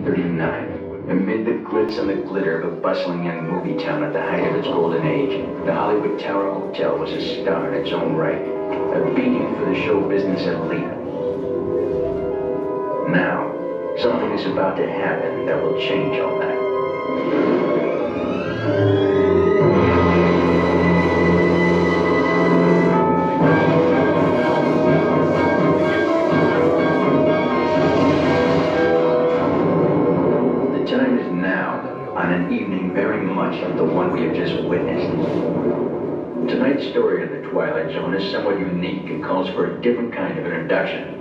1939. Amid the glitz and the glitter of a bustling young movie town at the height of its golden age, the Hollywood Tower Hotel was a star in its own right, a beacon for the show business elite. Now, something is about to happen that will change all that. On an evening very much like the one we have just witnessed. Tonight's story of the Twilight Zone is somewhat unique and calls for a different kind of introduction.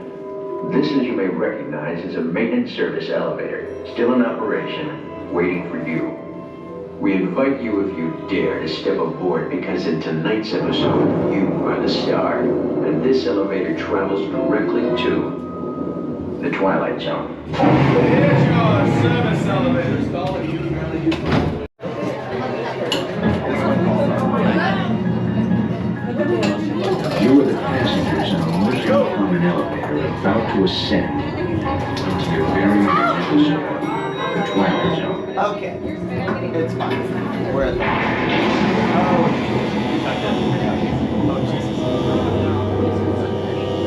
This, as you may recognize, is a maintenance service elevator, still in operation, waiting for you. We invite you, if you dare, to step aboard because in tonight's episode, you are the star, and this elevator travels directly to the Twilight Zone. Here's your service elevator. Stalling you. You are the passengers on a most common elevator about to ascend into your very own episode, the Twilight Zone. Okay, it's fine. We're at the...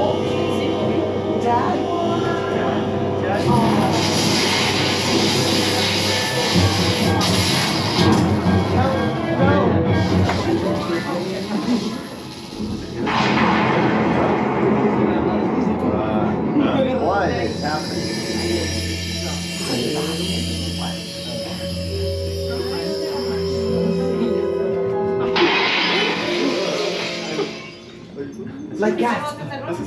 Oh, Jesus. Dad? What is happening? Like that.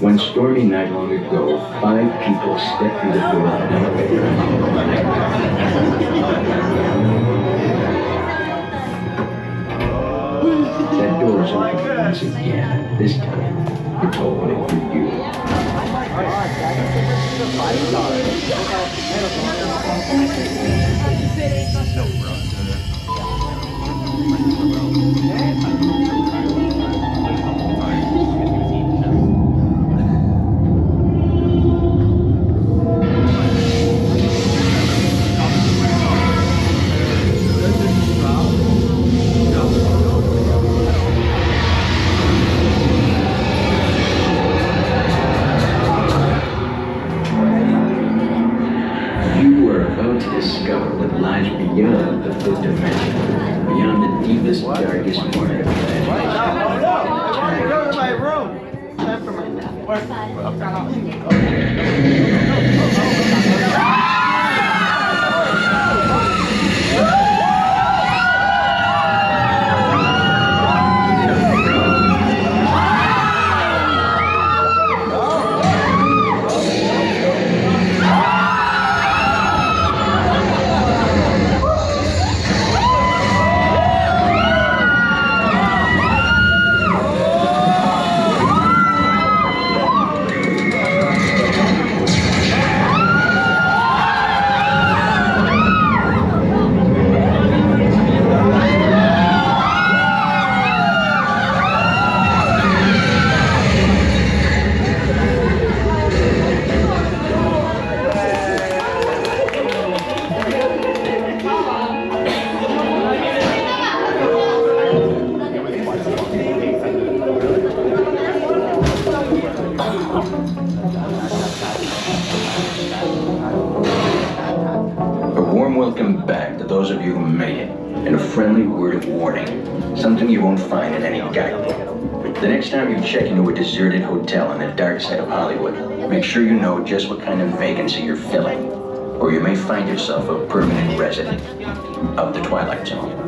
One stormy night long ago, 5 people stepped through the door of an elevator. That door is open once again. This time, it's all waiting for you. Discover what lies beyond the fifth dimension, beyond the deepest, darkest part of No, I want to go to my room. Time for my nap. Welcome back to those of you who made it, and a friendly word of warning, something you won't find in any guidebook. The next time you check into a deserted hotel on the dark side of Hollywood, make sure you know just what kind of vacancy you're filling, or you may find yourself a permanent resident of the Twilight Zone.